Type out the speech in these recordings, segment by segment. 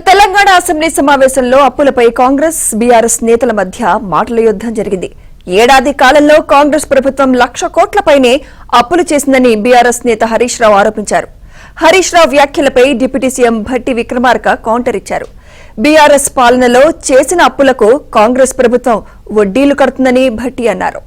Telangana assembly సమావేశంలో అప్పులపై Congress BRS నేతల మధ్య మాటల యుద్ధం జరిగింది. ఏడాది కాలంలో కాంగ్రెస్ ప్రభుత్వం 1,00,000 కోట్లపైనే అప్పులు చేసిందని బీఆర్ఎస్ నేత హరీష్ రావు ఆరోపించారు. హరీష్ రావు వ్యాఖ్యలపై deputy CM Bhatti Vikramarka counter ఇచ్చారు. బీఆర్ఎస్ పాలనలో చేసిన అప్పులకు కాంగ్రెస్ ప్రభుత్వం వడ్డీలు కడుతుందని భట్టి అన్నారు.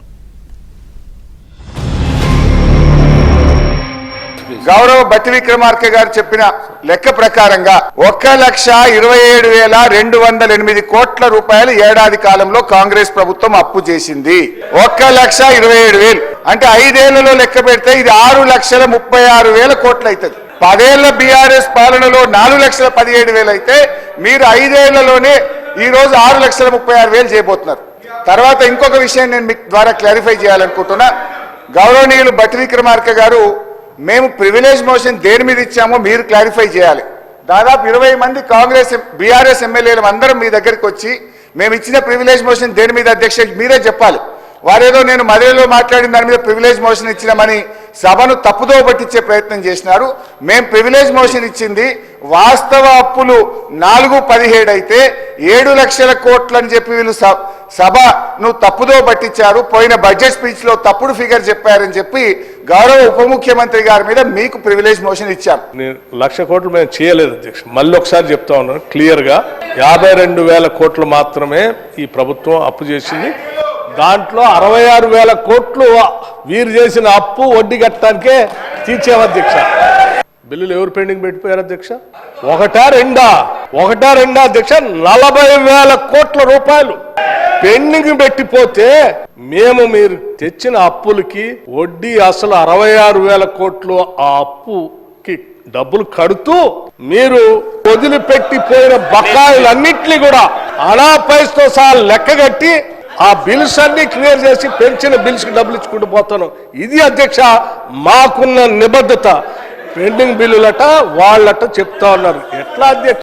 గౌరవ భట్టి విక్రమార్క గారు చెప్పిన లెక్క ప్రకారంగా 1,27,208 కోట్ల రూపాయలు ఏడాది కాలంలో కాంగ్రెస్ ప్రభుత్వం అప్పు చేసింది. 1,27,000 అంటే 5 ఏళ్లలో లెక్క పెడితే ఇది 6,36,000 కోట్లు అవుతుంది. 10 ఏళ్ల బీఆర్ఎస్ పాలనలో 4,17,000 అయితే మీరు 5 ఏళ్లలోనే ఈ రోజు 6,36,000 చేయబోతున్నారు. తర్వాత ఇంకొక విషయం నేను మీకు ద్వారా క్లారిఫై చేయాలనుకుంటున్నా. గౌరవనీయులు భట్టి విక్రమార్క గారు మేము ప్రివిలేజ్ మోషన్ దేని మీద ఇచ్చామో మీరు క్లారిఫై చేయాలి. దాదాపు 20 మంది కాంగ్రెస్ బీఆర్ఎస్ ఎమ్మెల్యేలు అందరం మీ దగ్గరికి వచ్చి మేము ఇచ్చిన ప్రివిలేజ్ మోషన్ దేని మీద అధ్యక్ష మీరే చెప్పాలి. వారేదో నేను మధ్యలో మాట్లాడిన దాని మీద ప్రివిలేజ్ మోషన్ ఇచ్చినామని సభను తప్పుదో పట్టించే ప్రయత్నం చేసినారు. మేము ప్రివిలేజ్ మోషన్ ఇచ్చింది వాస్తవ అప్పులు 4,17 అయితే 7 లక్షల కోట్లు అని చెప్పి వీళ్ళు సభను తప్పుదో పట్టించారు. పోయిన బడ్జెట్ స్పీచ్ లో తప్పుడు ఫిగర్ చెప్పారని చెప్పి గౌరవ ఉప ముఖ్యమంత్రి గారి మీద మీకు ప్రివిలేజ్ మోషన్ ఇచ్చాం. నేను 1,00,000 కోట్లు మేము చేయలేదు అధ్యక్ష. మళ్ళీ ఒకసారి చెప్తా ఉన్నాను క్లియర్ గా 52,000 కోట్లు మాత్రమే ఈ ప్రభుత్వం అప్పు చేసింది. దాంట్లో 66,000 కోట్లు వీరు చేసిన అప్పు వడ్డీ కట్టడానికే తీర్చాము అధ్యక్ష. బిల్లులు ఎవరు పెండింగ్ పెట్టిపోయారు అధ్యక్ష? ఒకటా రెండా అధ్యక్ష? 40,000 కోట్ల రూపాయలు పెండింగ్ పెట్టిపోతే మేము మీరు తెచ్చిన అప్పులకి వడ్డీ అసలు 66,000 కోట్లు ఆ అప్పుకి డబ్బులు కడుతూ మీరు వదిలిపెట్టిపోయిన బకాయిలన్నింటినీ కూడా అనాపైస్తో సహా లెక్కగట్టి ఆ బిల్స్ అన్ని క్లియర్ చేసి పెంచిన బిల్స్ కి డబ్బులు ఇచ్చుకుంటూ పోతాను. ఇది అధ్యక్ష మాకున్న నిబద్ధత. పెండింగ్ బిల్లులట వాళ్ళట చెప్తా ఉన్నారు. ఎట్లా అధ్యక్ష?